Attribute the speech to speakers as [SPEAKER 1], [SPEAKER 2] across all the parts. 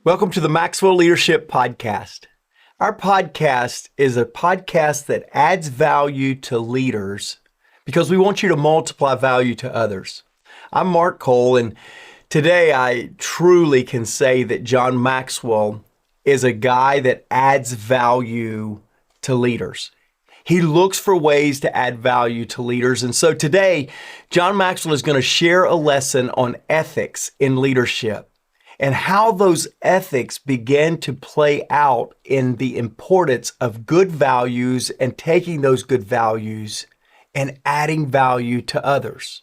[SPEAKER 1] Welcome to the Maxwell Leadership Podcast. Our podcast is a podcast that adds value to leaders because we want you to multiply value to others. I'm Mark Cole, and today I truly can say that John Maxwell is a guy that adds value to leaders. He looks for ways to add value to leaders. And so today, John Maxwell is going to share a lesson on ethics in leadership and how those ethics begin to play out in the importance of good values and taking those good values and adding value to others.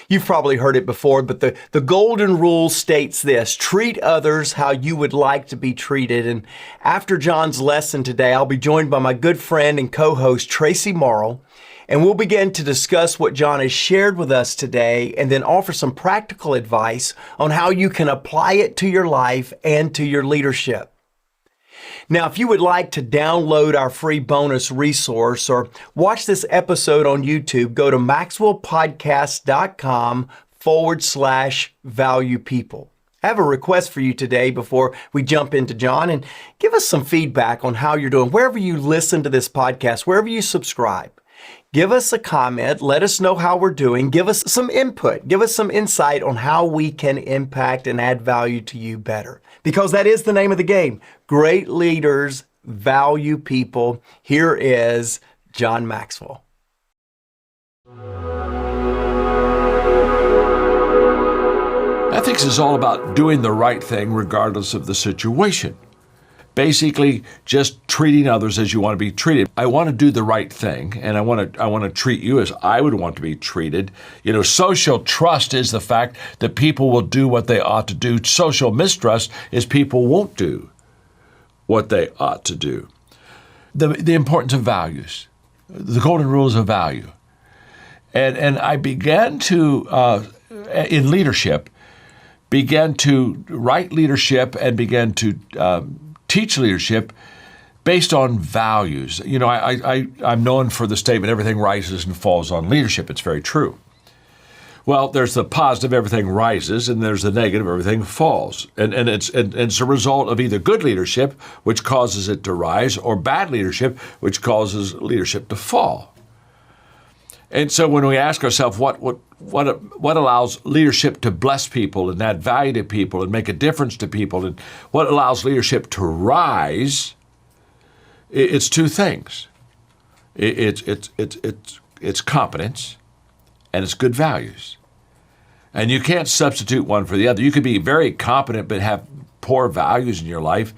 [SPEAKER 1] You've probably heard it before, but the golden rule states this: treat others how you would like to be treated. And after John's lesson today, I'll be joined by my good friend and co-host, Tracy Morrow, and we'll begin to discuss what John has shared with us today and then offer some practical advice on how you can apply it to your life and to your leadership. Now, if you would like to download our free bonus resource or watch this episode on YouTube, go to maxwellpodcast.com/value people. I have a request for you today before we jump into John, and give us some feedback on how you're doing. Wherever you listen to this podcast, wherever you subscribe, give us a comment, let us know how we're doing, give us some input, give us some insight on how we can impact and add value to you better. Because that is the name of the game. Great leaders value people. Here is John Maxwell.
[SPEAKER 2] Ethics is all about doing the right thing regardless of the situation. Basically, just treating others as you want to be treated. I want to do the right thing, and I want to treat you as I would want to be treated. Social trust is the fact that people will do what they ought to do. Social mistrust is people won't do what they ought to do. The importance of values, the golden rules of value. And I began to, in leadership, began to write leadership and began to teach leadership based on values. I'm known for the statement, everything rises and falls on leadership. It's very true. Well, there's the positive, everything rises, and there's the negative, everything falls. And it's a result of either good leadership, which causes it to rise, or bad leadership, which causes leadership to fall. And so when we ask ourselves what allows leadership to bless people and add value to people and make a difference to people, and what allows leadership to rise, it's two things. It's competence and it's good values. And you can't substitute one for the other. You could be very competent but have poor values in your life.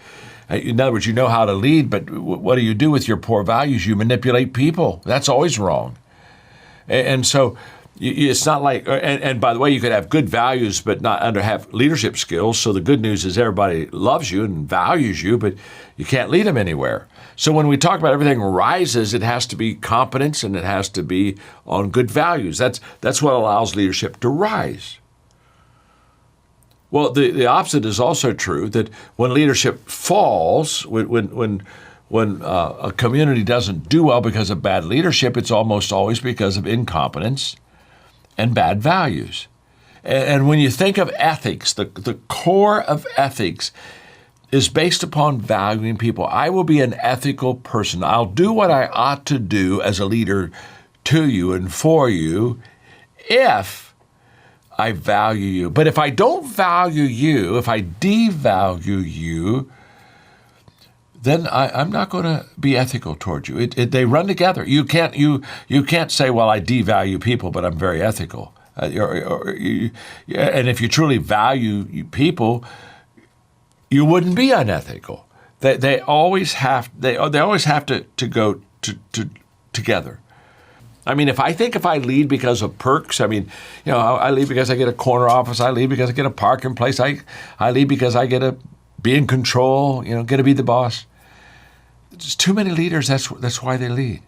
[SPEAKER 2] In other words, you know how to lead, but what do you do with your poor values? You manipulate people. That's always wrong. And so it's not like, and by the way, you could have good values but not have leadership skills. So the good news is everybody loves you and values you, but you can't lead them anywhere. So when we talk about everything rises, it has to be competence and it has to be on good values. That's what allows leadership to rise. Well, the opposite is also true, that when leadership falls, when a community doesn't do well because of bad leadership, it's almost always because of incompetence and bad values. And when you think of ethics, the core of ethics is based upon valuing people. I will be an ethical person. I'll do what I ought to do as a leader to you and for you if I value you. But if I don't value you, if I devalue you, then I'm not going to be ethical towards you. They run together. You can't say, well, I devalue people, but I'm very ethical. And if you truly value people, you wouldn't be unethical. They always have to go together. I mean, if I lead because of perks, I lead because I get a corner office. I lead because I get a parking place. I lead because I get to be in control. Get to be the boss. There's too many leaders. That's why they lead.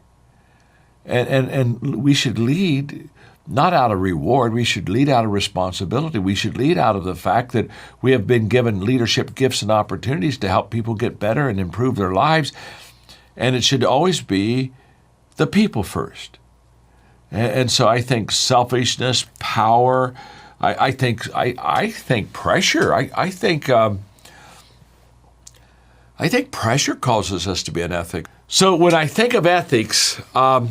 [SPEAKER 2] And we should lead not out of reward. We should lead out of responsibility. We should lead out of the fact that we have been given leadership gifts and opportunities to help people get better and improve their lives. And it should always be the people first. And so I think selfishness, power, I think pressure, I think I think pressure causes us to be unethical. So when I think of ethics, there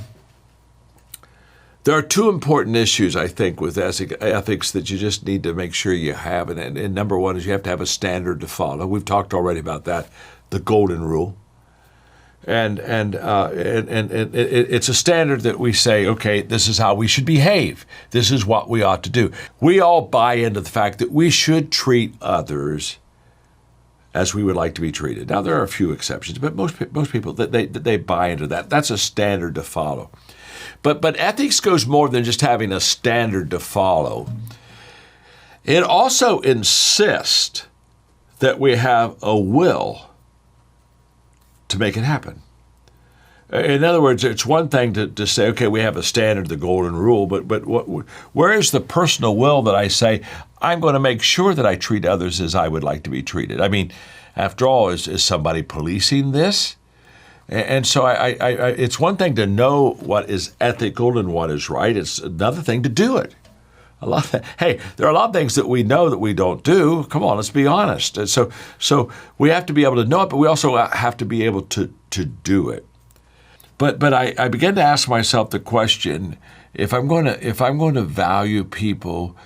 [SPEAKER 2] are two important issues, I think, with ethics that you just need to make sure you have. And number one is you have to have a standard to follow. We've talked already about that, the golden rule. And it's a standard that we say, okay, this is how we should behave. This is what we ought to do. We all buy into the fact that we should treat others as we would like to be treated. Now, there are a few exceptions, but most people, they buy into that. That's a standard to follow. But ethics goes more than just having a standard to follow. It also insists that we have a will to make it happen. In other words, it's one thing to say, okay, we have a standard, the golden rule, but where is the personal will that I say, I'm going to make sure that I treat others as I would like to be treated? I mean, after all, is somebody policing this? And so it's one thing to know what is ethical and what is right. It's another thing to do it. Hey, there are a lot of things that we know that we don't do. Come on, let's be honest. And so we have to be able to know it, but we also have to be able to do it. But I began to ask myself the question: if I'm going to value people,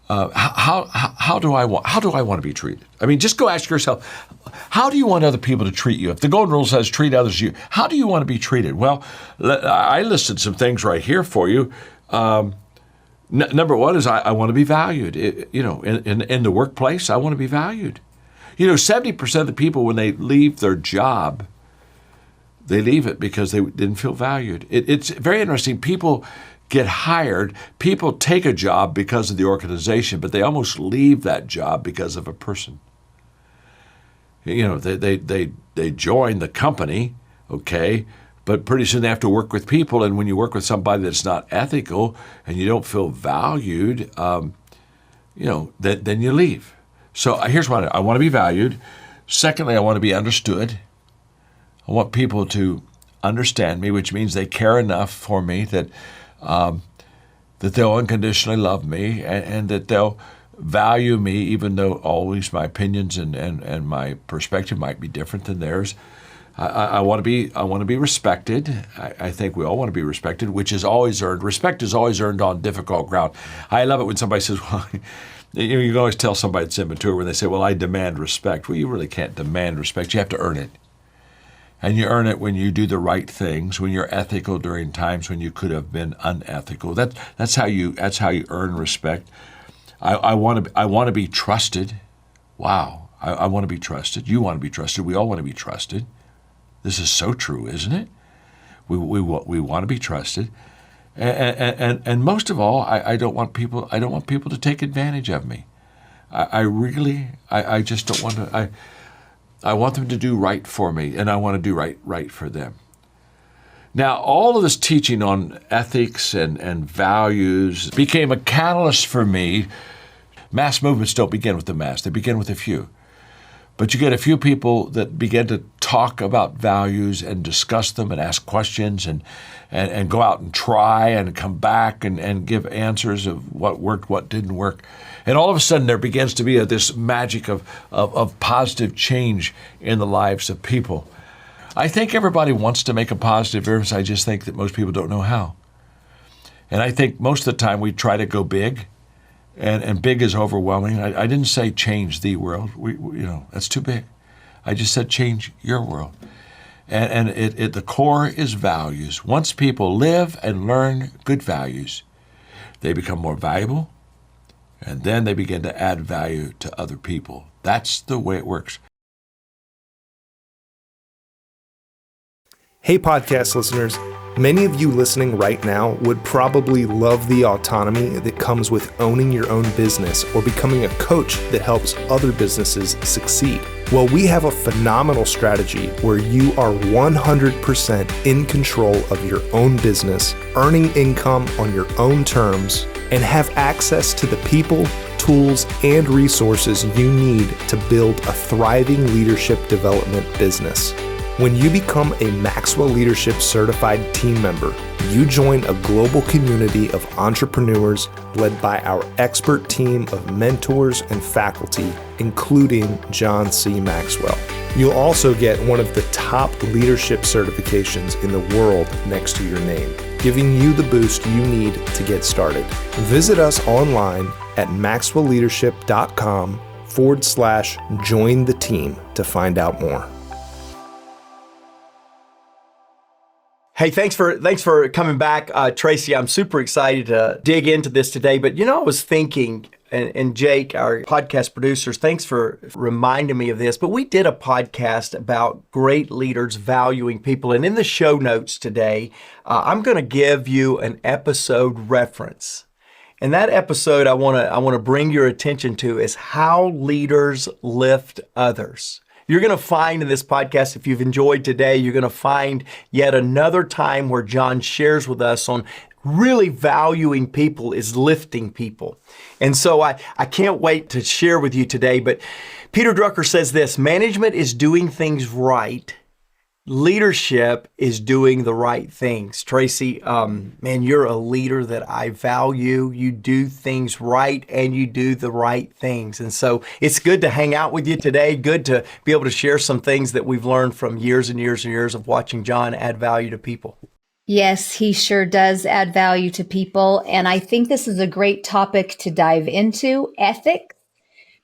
[SPEAKER 2] how do I want to be treated? I mean, just go ask yourself, how do you want other people to treat you? If the golden rule says treat others as you, how do you want to be treated? Well, I listed some things right here for you. Number one is I want to be valued. In the workplace, I want to be valued. 70% of the people, when they leave their job, they leave it because they didn't feel valued. It's very interesting. People get hired. People take a job because of the organization, but they almost leave that job because of a person. They join the company, okay, but pretty soon they have to work with people, and when you work with somebody that's not ethical and you don't feel valued, then you leave. So here's what I want to be valued. Secondly, I want to be understood. I want people to understand me, which means they care enough for me that they'll unconditionally love me and that they'll value me, even though always my opinions and my perspective might be different than theirs. I want to be respected. I think we all want to be respected, which is always earned. Respect is always earned on difficult ground. I love it when somebody says, well, you can always tell somebody that's immature when they say, well, I demand respect. Well, you really can't demand respect. You have to earn it. And you earn it when you do the right things, when you're ethical during times when you could have been unethical. That's how you earn respect. I want to be trusted. Wow, I want to be trusted. You want to be trusted. We all want to be trusted. This is so true, isn't it? We want to be trusted, and most of all, I don't want people to take advantage of me. I just don't want to. I want them to do right for me, and I want to do right for them. Now, all of this teaching on ethics and values became a catalyst for me. Mass movements don't begin with the mass. They begin with a few. But you get a few people that begin to talk about values and discuss them and ask questions and go out and try and come back and give answers of what worked, what didn't work. And all of a sudden there begins to be this magic of positive change in the lives of people. I think everybody wants to make a positive difference. I just think that most people don't know how. And I think most of the time we try to go big, and big is overwhelming. I didn't say change the world. That's too big. I just said change your world. And the core is values. Once people live and learn good values, they become more valuable, and then they begin to add value to other people. That's the way it works.
[SPEAKER 3] Hey, podcast listeners. Many of you listening right now would probably love the autonomy that comes with owning your own business or becoming a coach that helps other businesses succeed. Well, we have a phenomenal strategy where you are 100% in control of your own business, earning income on your own terms, and have access to the people, tools, and resources you need to build a thriving leadership development business. When you become a Maxwell Leadership Certified team member, you join a global community of entrepreneurs led by our expert team of mentors and faculty, including John C. Maxwell. You'll also get one of the top leadership certifications in the world next to your name, giving you the boost you need to get started. Visit us online at maxwellleadership.com/join the team to find out more.
[SPEAKER 1] Hey, thanks for coming back, Tracy. I'm super excited to dig into this today. But I was thinking, and Jake, our podcast producers, thanks for reminding me of this. But we did a podcast about great leaders valuing people, and in the show notes today, I'm going to give you an episode reference. And that episode I want to bring your attention to is how leaders lift others. You're going to find in this podcast, if you've enjoyed today, you're going to find yet another time where John shares with us on really valuing people is lifting people. And so I can't wait to share with you today. But Peter Drucker says this: management is doing things right. Leadership is doing the right things. Tracy, man, you're a leader that I value. You do things right and you do the right things. And so it's good to hang out with you today. Good to be able to share some things that we've learned from years and years and years of watching John add value to people.
[SPEAKER 4] Yes, he sure does add value to people. And I think this is a great topic to dive into, ethics,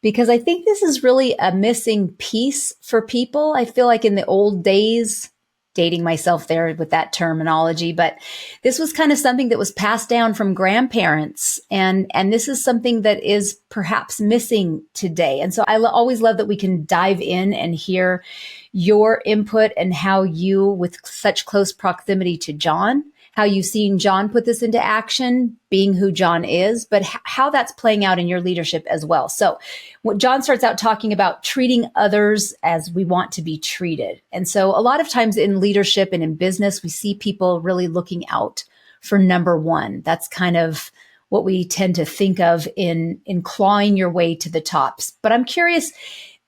[SPEAKER 4] because I think this is really a missing piece for people. I feel like in the old days, dating myself there with that terminology, but this was kind of something that was passed down from grandparents. And this is something that is perhaps missing today. And so I always love that we can dive in and hear your input and how you, with such close proximity to John, how you've seen John put this into action, being who John is, but how that's playing out in your leadership as well. So what John starts out talking about, treating others as we want to be treated. And so a lot of times in leadership and in business, we see people really looking out for number one. That's kind of what we tend to think of in clawing your way to the tops. But I'm curious,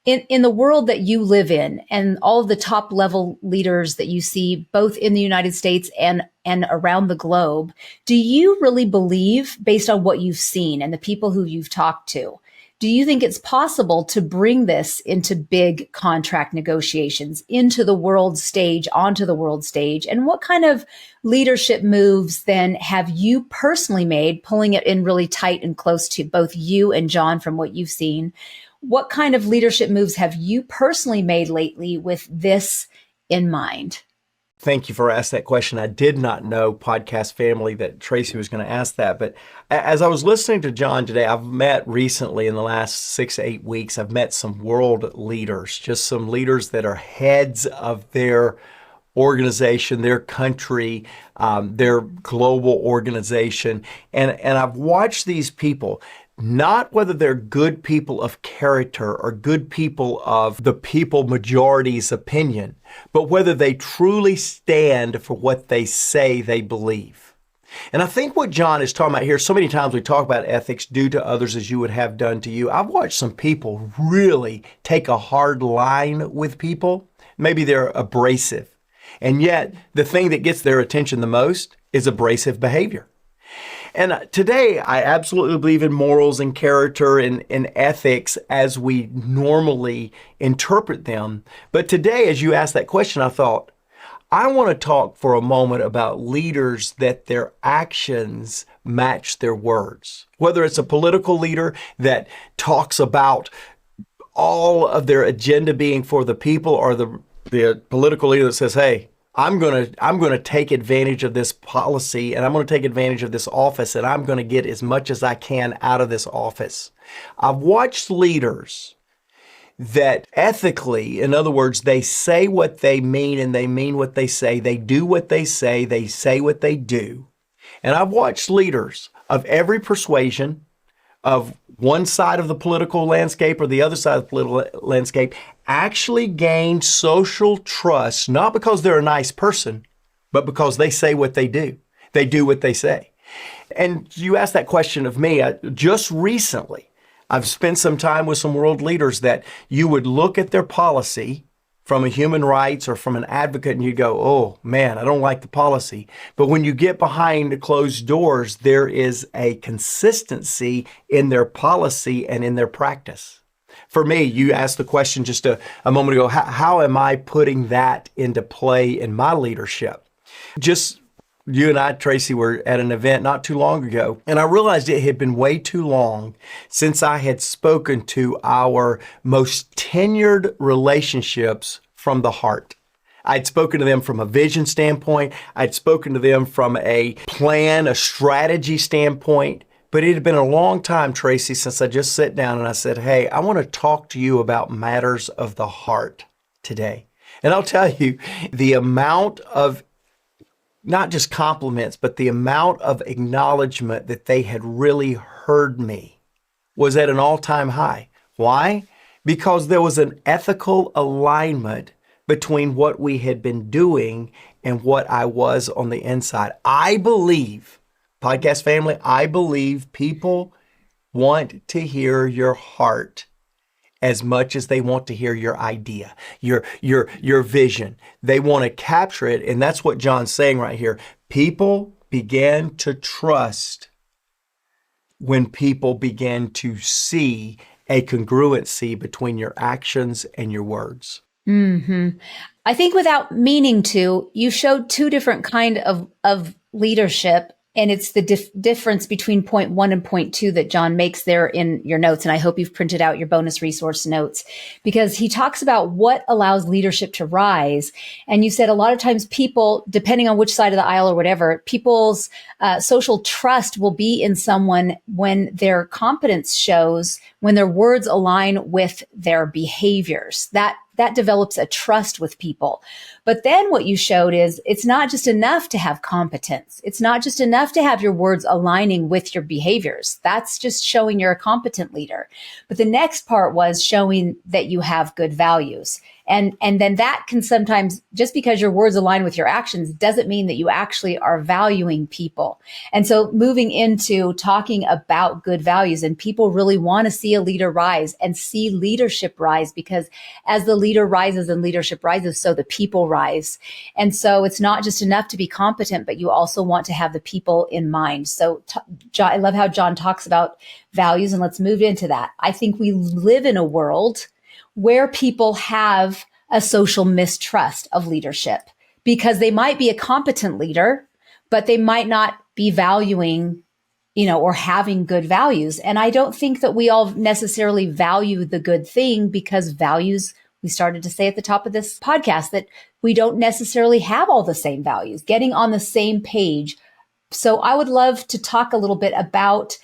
[SPEAKER 4] in the world that you live in and all of the top level leaders that you see both in the United States and around the globe, do you really believe, based on what you've seen and the people who you've talked to, do you think it's possible to bring this into big contract negotiations, into the world stage, onto the world stage? And what kind of leadership moves then have you personally made, pulling it in really tight and close to both you and John from what you've seen? What kind of leadership moves have you personally made lately with this in mind?
[SPEAKER 1] Thank you for asking that question. I did not know, podcast family, that Tracy was going to ask that. But as I was listening to John today, I've met recently in the last 6 to 8 weeks, I've met some world leaders, just some leaders that are heads of their organization, their country, their global organization. And I've watched these people, not whether they're good people of character or good people of the people majority's opinion, but whether they truly stand for what they say they believe. And I think what John is talking about here, so many times we talk about ethics, do to others as you would have done to you. I've watched some people really take a hard line with people. Maybe they're abrasive. And yet the thing that gets their attention the most is abrasive behavior. And today, I absolutely believe in morals and character and ethics as we normally interpret them. But today, as you asked that question, I thought, I want to talk for a moment about leaders that their actions match their words. Whether it's a political leader that talks about all of their agenda being for the people, or the political leader that says, hey, I'm going to take advantage of this policy, and I'm going to take advantage of this office, and I'm going to get as much as I can out of this office. I've watched leaders that ethically, in other words, they say what they mean and they mean what they say do what they say what they do. And I've watched leaders of every persuasion, of one side of the political landscape or the other side of the political landscape, actually gain social trust, not because they're a nice person, but because they say what they do. They do what they say. And you asked that question of me. Just recently, I've spent some time with some world leaders that you would look at their policy from a human rights or from an advocate and you go, oh man, I don't like the policy. But when you get behind the closed doors, there is a consistency in their policy and in their practice. For me, you asked the question just a moment ago, how am I putting that into play in my leadership? Just you and I, Tracy, were at an event not too long ago, and I realized it had been way too long since I had spoken to our most tenured relationships from the heart. I'd spoken to them from a vision standpoint. I'd spoken to them from a plan, a strategy standpoint. But it had been a long time, Tracy, since I just sat down and I said, hey, I want to talk to you about matters of the heart today. And I'll tell you, the amount of not just compliments, but the amount of acknowledgement that they had really heard me was at an all-time high. Why? Because there was an ethical alignment between what we had been doing and what I was on the inside. I believe, podcast family, I believe people want to hear your heart as much as they want to hear your idea, your vision. They want to capture it, and that's what John's saying right here. People began to trust when people began to see a congruency between your actions and your words.
[SPEAKER 4] I think without meaning to, you showed two different kind of leadership, and it's the difference between point 1 and point 2 that John makes there in your notes. And I hope you've printed out your bonus resource notes, because he talks about what allows leadership to rise. And you said a lot of times people, depending on which side of the aisle or whatever, people's social trust will be in someone when their competence shows, when their words align with their behaviors. That develops a trust with people. But then what you showed is it's not just enough to have competence. It's not just enough to have your words aligning with your behaviors. That's just showing you're a competent leader. But the next part was showing that you have good values. And then that can sometimes, just because your words align with your actions doesn't mean that you actually are valuing people. And so moving into talking about good values, and people really want to see a leader rise and see leadership rise, because as the leader rises and leadership rises, so the people rise. And so it's not just enough to be competent, but you also want to have the people in mind. So I love how John talks about values, and let's move into that. I think we live in a world where people have a social mistrust of leadership, because they might be a competent leader, but they might not be valuing, or having good values. And I don't think that we all necessarily value the good thing, because values, we started to say at the top of this podcast, that we don't necessarily have all the same values, getting on the same page. So I would love to talk a little bit about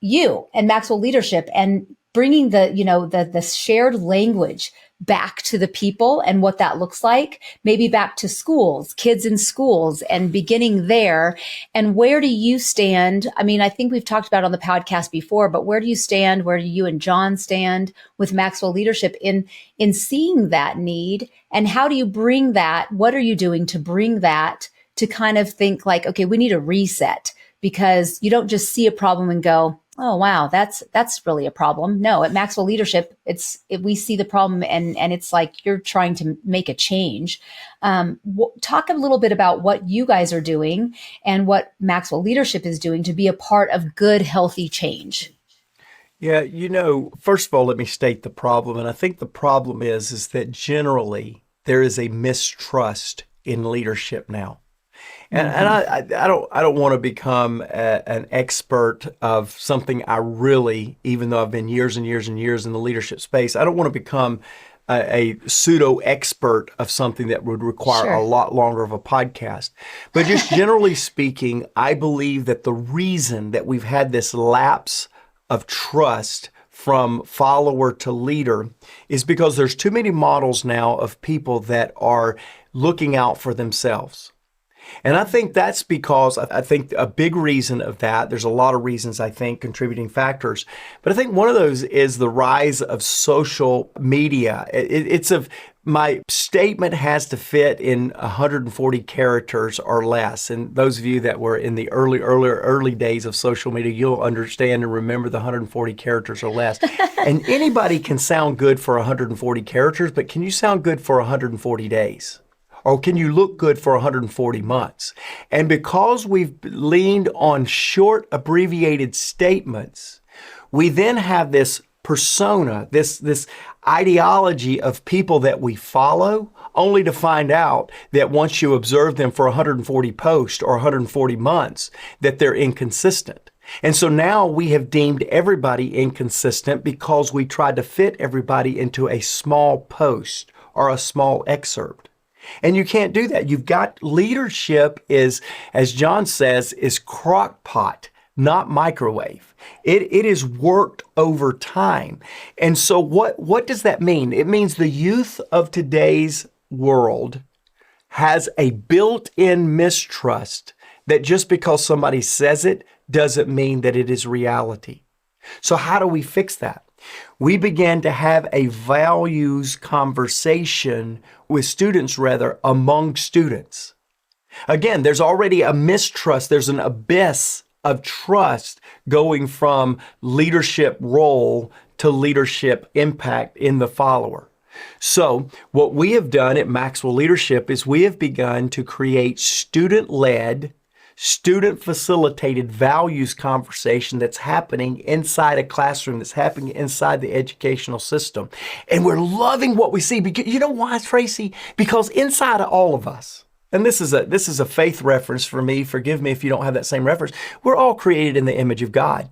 [SPEAKER 4] you and Maxwell Leadership, and bringing the shared language back to the people and what that looks like, maybe back to schools, kids in schools, and beginning there. And where do you stand? I mean, I think we've talked about it on the podcast before, but where do you stand? Where do you and John stand with Maxwell Leadership in seeing that need? And how do you bring that? What are you doing to bring that to kind of think like, okay, we need a reset? Because you don't just see a problem and go, oh, wow, that's really a problem. No, at Maxwell Leadership, we see the problem and it's like you're trying to make a change. Talk a little bit about what you guys are doing and what Maxwell Leadership is doing to be a part of good, healthy change.
[SPEAKER 1] Yeah, first of all, let me state the problem. And I think the problem is that generally there is a mistrust in leadership now. And I don't want to become an expert of something I really, even though I've been years and years and years in the leadership space, I don't want to become a pseudo expert of something that would require a lot longer of a podcast. But just generally speaking, I believe that the reason that we've had this lapse of trust from follower to leader is because there's too many models now of people that are looking out for themselves. And I think that's because I think a big reason of that, there's a lot of reasons, I think, contributing factors. But I think one of those is the rise of social media. My statement has to fit in 140 characters or less. And those of you that were in the early days of social media, you'll understand and remember the 140 characters or less. And anybody can sound good for 140 characters, but can you sound good for 140 days? Or can you look good for 140 months? And because we've leaned on short, abbreviated statements, we then have this persona, this ideology of people that we follow, only to find out that once you observe them for 140 posts or 140 months, that they're inconsistent. And so now we have deemed everybody inconsistent because we tried to fit everybody into a small post or a small excerpt. And you can't do that. You've got leadership is, as John says, is crock pot, not microwave. It is worked over time. And so what does that mean? It means the youth of today's world has a built-in mistrust that just because somebody says it doesn't mean that it is reality. So how do we fix that? We began to have a values conversation with students, rather, among students. Again, there's already a mistrust. There's an abyss of trust going from leadership role to leadership impact in the follower. So what we have done at Maxwell Leadership is we have begun to create student-led, student-facilitated values conversation that's happening inside a classroom, that's happening inside the educational system. And we're loving what we see. Because you know why, Tracy? Because inside of all of us, and this is a faith reference for me, forgive me if you don't have that same reference, we're all created in the image of God.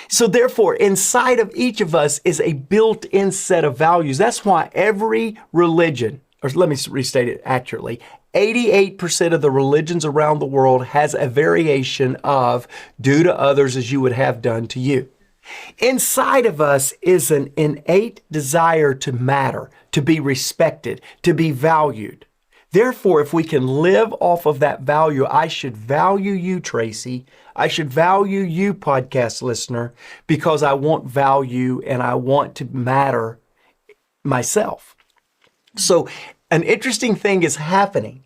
[SPEAKER 1] So therefore, inside of each of us is a built-in set of values. That's why every religion, or let me restate it accurately, 88% of the religions around the world has a variation of do to others as you would have done to you. Inside of us is an innate desire to matter, to be respected, to be valued. Therefore, if we can live off of that value, I should value you, Tracy. I should value you, podcast listener, because I want value and I want to matter myself. So an interesting thing is happening.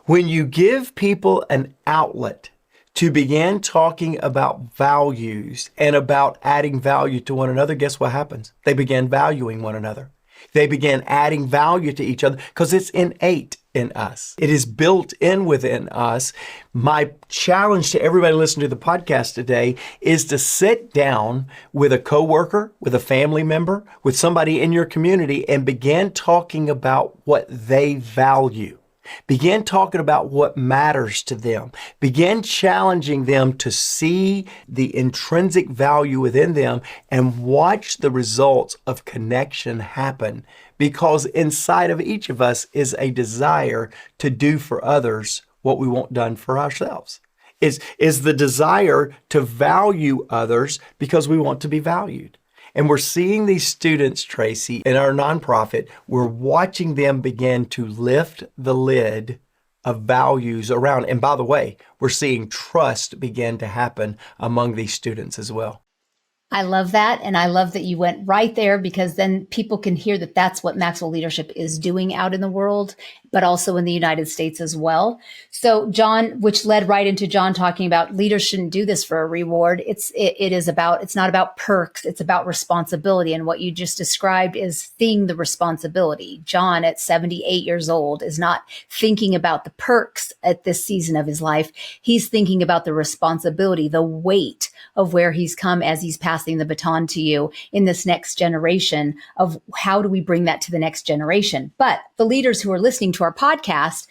[SPEAKER 1] When you give people an outlet to begin talking about values and about adding value to one another, guess what happens? They begin valuing one another. They begin adding value to each other because it's innate in us. It is built in within us. My challenge to everybody listening to the podcast today is to sit down with a coworker, with a family member, with somebody in your community and begin talking about what they value. Begin talking about what matters to them. Begin challenging them to see the intrinsic value within them and watch the results of connection happen. Because inside of each of us is a desire to do for others what we want done for ourselves. Is the desire to value others because we want to be valued. And we're seeing these students, Tracy, in our nonprofit, we're watching them begin to lift the lid of values around. And by the way, we're seeing trust begin to happen among these students as well.
[SPEAKER 4] I love that. And I love that you went right there because then people can hear that that's what Maxwell Leadership is doing out in the world, but also in the United States as well. So John, which led right into John talking about leaders shouldn't do this for a reward. It's not about perks. It's about responsibility. And what you just described is seeing the responsibility. John at 78 years old is not thinking about the perks at this season of his life. He's thinking about the responsibility, the weight of where he's come as he's passing the baton to you in this next generation of how do we bring that to the next generation. But the leaders who are listening to our podcast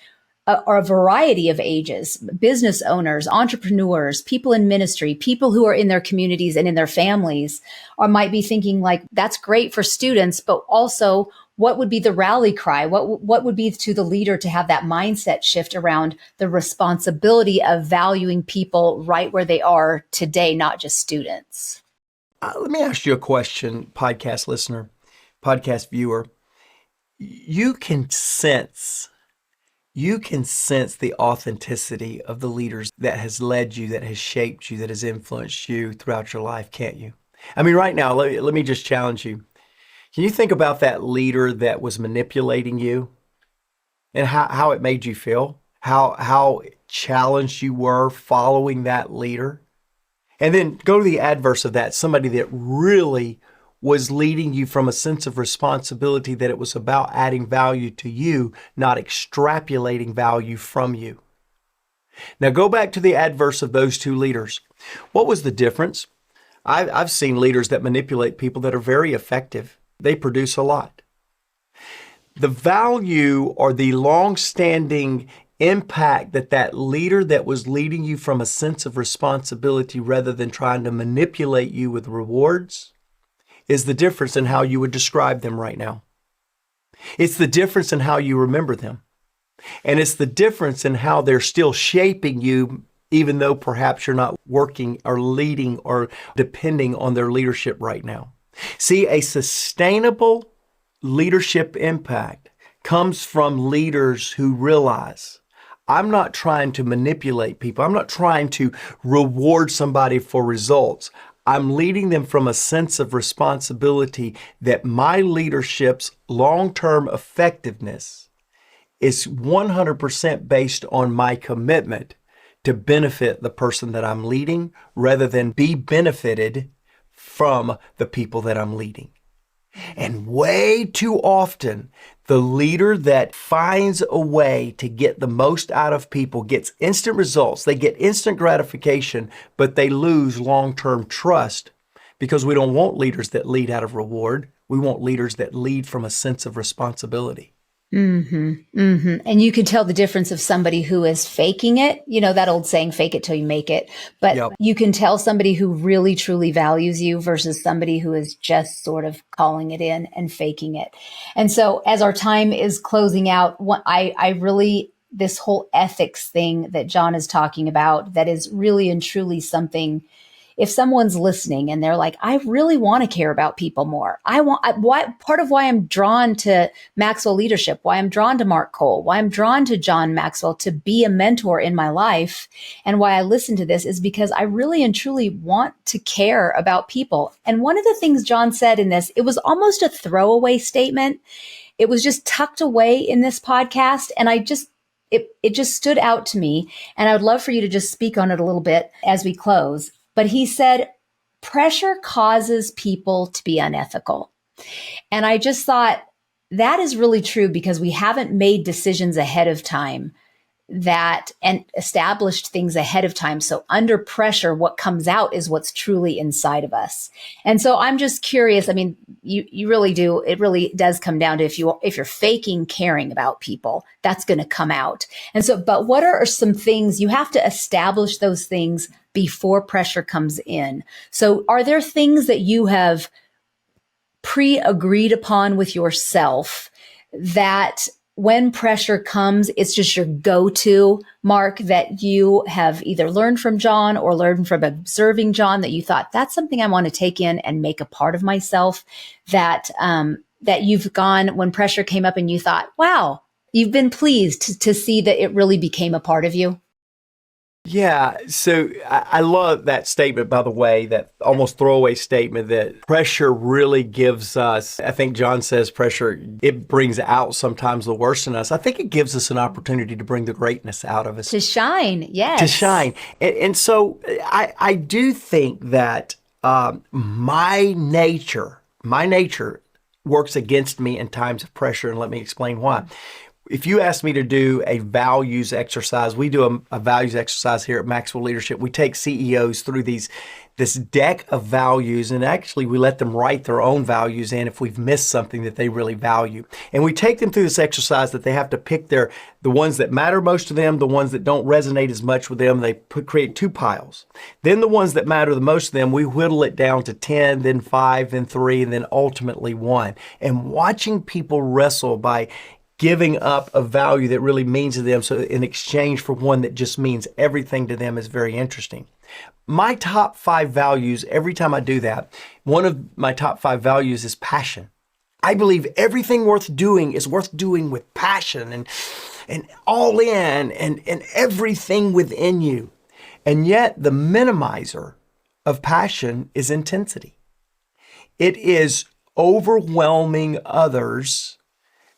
[SPEAKER 4] are a variety of ages, business owners, entrepreneurs, people in ministry, people who are in their communities and in their families, or might be thinking like, that's great for students, but also what would be the rally cry? What would be to the leader to have that mindset shift around the responsibility of valuing people right where they are today, not just students?
[SPEAKER 1] Let me ask you a question, podcast listener, podcast viewer. You can sense the authenticity of the leaders that has led you, that has shaped you, that has influenced you throughout your life, can't you? I mean, right now, let me just challenge you. Can you think about that leader that was manipulating you and how it made you feel? How challenged you were following that leader? And then go to the adverse of that, somebody that really was leading you from a sense of responsibility that it was about adding value to you, not extrapolating value from you. Now go back to the adverse of those two leaders. What was the difference? I've seen leaders that manipulate people that are very effective. They produce a lot. The value or the long-standing impact that leader that was leading you from a sense of responsibility rather than trying to manipulate you with rewards is the difference in how you would describe them right now. It's the difference in how you remember them. And it's the difference in how they're still shaping you, even though perhaps you're not working or leading or depending on their leadership right now. See, a sustainable leadership impact comes from leaders who realize, I'm not trying to manipulate people. I'm not trying to reward somebody for results. I'm leading them from a sense of responsibility that my leadership's long-term effectiveness is 100% based on my commitment to benefit the person that I'm leading rather than be benefited from the people that I'm leading. And way too often, the leader that finds a way to get the most out of people gets instant results. They get instant gratification, but they lose long-term trust because we don't want leaders that lead out of reward. We want leaders that lead from a sense of responsibility.
[SPEAKER 4] And you can tell the difference of somebody who is faking it. You know, that old saying, fake it till you make it. But
[SPEAKER 1] Yep.
[SPEAKER 4] you can tell somebody who really, truly values you versus somebody who is just sort of calling it in and faking it. And so as our time is closing out, I really, this whole ethics thing that John is talking about, that is really and truly something. If someone's listening and they're like, I really want to care about people more. Part of why I'm drawn to Maxwell leadership, why I'm drawn to Mark Cole, why I'm drawn to John Maxwell to be a mentor in my life, and why I listen to this is because I really and truly want to care about people. And one of the things John said in this, it was almost a throwaway statement. It was just tucked away in this podcast. And it just stood out to me. And I would love for you to just speak on it a little bit as we close. But he said, pressure causes people to be unethical. And I just thought that is really true because we haven't made decisions ahead of time and established things ahead of time. So under pressure, what comes out is what's truly inside of us. And so I'm just curious. I mean, you really do. It really does come down to if you're faking caring about people, that's going to come out. And so, but what are some things you have to establish those things before pressure comes in? So are there things that you have pre-agreed upon with yourself that when pressure comes, it's just your go-to, Mark, that you have either learned from John or learned from observing John, that you thought, that's something I want to take in and make a part of myself, that you've gone when pressure came up and you thought, wow, you've been pleased to see that it really became a part of you?
[SPEAKER 1] Yeah, so I love that statement, by the way, that almost throwaway statement that pressure really gives us, I think John says pressure, it brings out sometimes the worst in us. I think it gives us an opportunity to bring the greatness out of us.
[SPEAKER 4] To shine, yes.
[SPEAKER 1] To shine. And so I do think that my nature works against me in times of pressure, and let me explain why. If you ask me to do a values exercise, we do a values exercise here at Maxwell Leadership. We take CEOs through this deck of values, and actually we let them write their own values in if we've missed something that they really value. And we take them through this exercise that they have to pick the ones that matter most to them, the ones that don't resonate as much with them. They create two piles. Then the ones that matter the most to them, we whittle it down to 10, then 5, then 3, and then ultimately 1. And watching people wrestle by giving up a value that really means to them so in exchange for one that just means everything to them is very interesting. My top 5 values, every time I do that, one of my top 5 values is passion. I believe everything worth doing is worth doing with passion and all in and everything within you. And yet the minimizer of passion is intensity. It is overwhelming others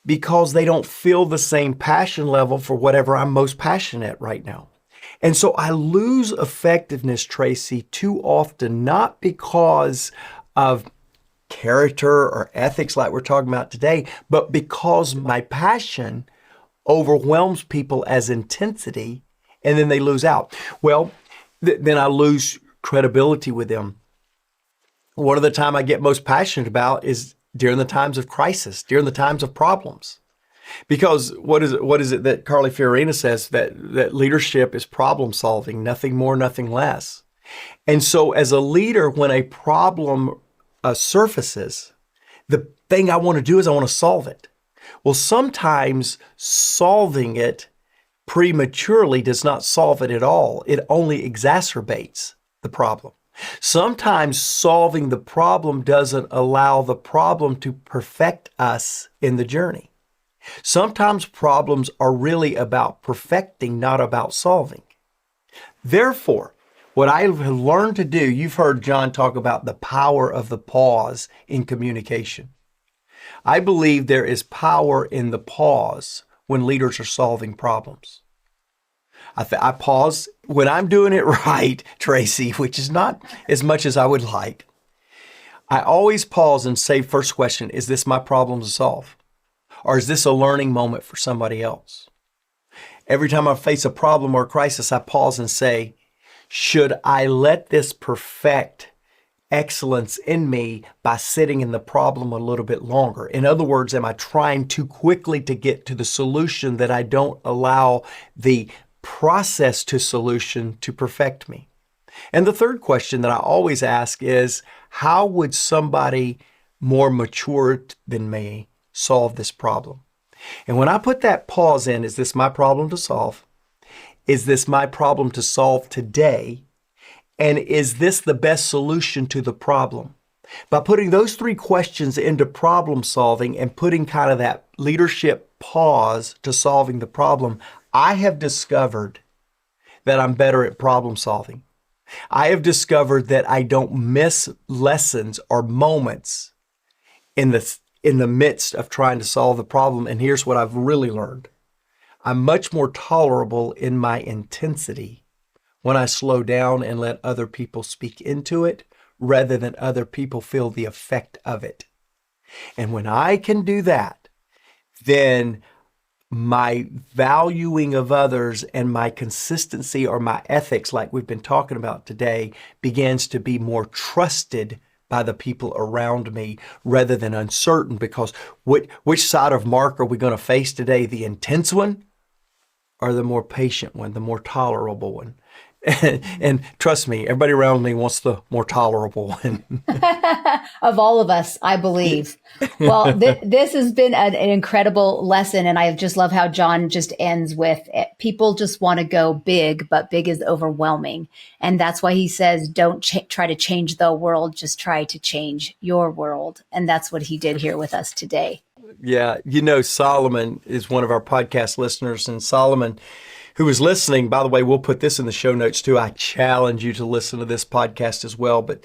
[SPEAKER 1] because they don't feel the same passion level for whatever I'm most passionate at right now. And so I lose effectiveness, Tracy, too often, not because of character or ethics like we're talking about today, but because my passion overwhelms people as intensity, and then they lose out. Well, then I lose credibility with them. One of the time I get most passionate about is during the times of crisis, during the times of problems. Because what is it that Carly Fiorina says, that leadership is problem solving, nothing more, nothing less. And so as a leader, when a problem surfaces, the thing I want to do is I want to solve it. Well, sometimes solving it prematurely does not solve it at all. It only exacerbates the problem. Sometimes solving the problem doesn't allow the problem to perfect us in the journey. Sometimes problems are really about perfecting, not about solving. Therefore, what I have learned to do, you've heard John talk about the power of the pause in communication. I believe there is power in the pause when leaders are solving problems. I pause when I'm doing it right, Tracy, which is not as much as I would like. I always pause and say, first question, is this my problem to solve? Or is this a learning moment for somebody else? Every time I face a problem or a crisis, I pause and say, should I let this perfect excellence in me by sitting in the problem a little bit longer? In other words, am I trying too quickly to get to the solution that I don't allow the process to solution to perfect me? And the third question that I always ask is, how would somebody more mature than me solve this problem? And when I put that pause in, is this my problem to solve? Is this my problem to solve today? And is this the best solution to the problem? By putting those three questions into problem solving and putting kind of that leadership pause to solving the problem, I have discovered that I'm better at problem solving. I have discovered that I don't miss lessons or moments in the midst of trying to solve the problem. And here's what I've really learned. I'm much more tolerable in my intensity when I slow down and let other people speak into it rather than other people feel the effect of it. And when I can do that, then my valuing of others and my consistency or my ethics, like we've been talking about today, begins to be more trusted by the people around me rather than uncertain, because which side of Mark are we going to face today? The intense one or the more patient one, the more tolerable one? And trust me, everybody around me wants the more tolerable one.
[SPEAKER 4] Of all of us, I believe. Well, this has been an incredible lesson. And I just love how John just ends with people just want to go big, but big is overwhelming. And that's why he says, don't try to change the world, just try to change your world. And that's what he did here with us today.
[SPEAKER 1] Yeah. You know, Solomon is one of our podcast listeners, and Solomon, who was listening, by the way, we'll put this in the show notes too. I challenge you to listen to this podcast as well. But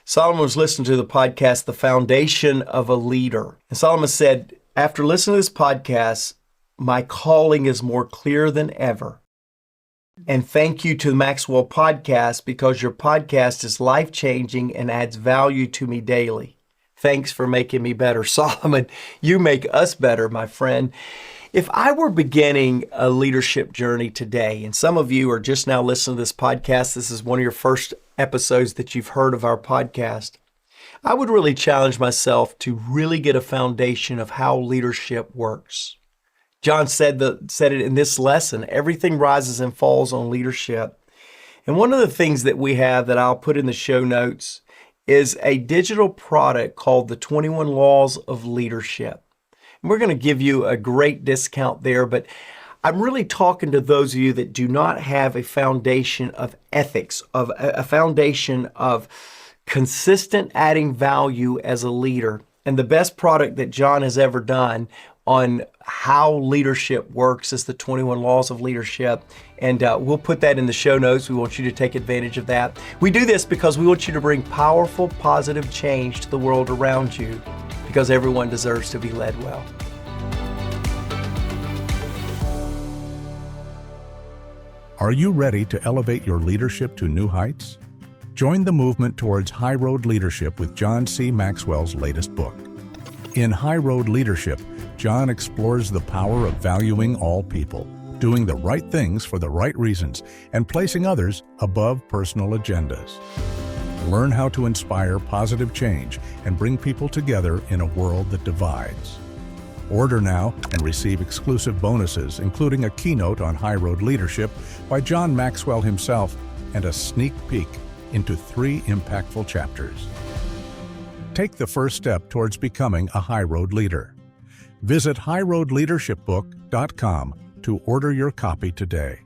[SPEAKER 1] Solomon was listening to the podcast, The Foundation of a Leader. And Solomon said, after listening to this podcast, my calling is more clear than ever. And thank you to the Maxwell podcast, because your podcast is life-changing and adds value to me daily. Thanks for making me better. Solomon, you make us better, my friend. If I were beginning a leadership journey today, and some of you are just now listening to this podcast, this is one of your first episodes that you've heard of our podcast, I would really challenge myself to really get a foundation of how leadership works. John said it in this lesson, everything rises and falls on leadership. And one of the things that we have that I'll put in the show notes is a digital product called the 21 Laws of Leadership. We're going to give you a great discount there, but I'm really talking to those of you that do not have a foundation of ethics, of a foundation of consistent adding value as a leader. And the best product that John has ever done on how leadership works is the 21 Laws of Leadership. And we'll put that in the show notes. We want you to take advantage of that. We do this because we want you to bring powerful, positive change to the world around you, because everyone deserves to be led well.
[SPEAKER 5] Are you ready to elevate your leadership to new heights? Join the movement towards High Road Leadership with John C. Maxwell's latest book. In High Road Leadership, John explores the power of valuing all people, doing the right things for the right reasons, and placing others above personal agendas. Learn how to inspire positive change and bring people together in a world that divides. Order now and receive exclusive bonuses, including a keynote on high road leadership by John Maxwell himself and a sneak peek into 3 impactful chapters. Take the first step towards becoming a high road leader. Visit highroadleadershipbook.com to order your copy today.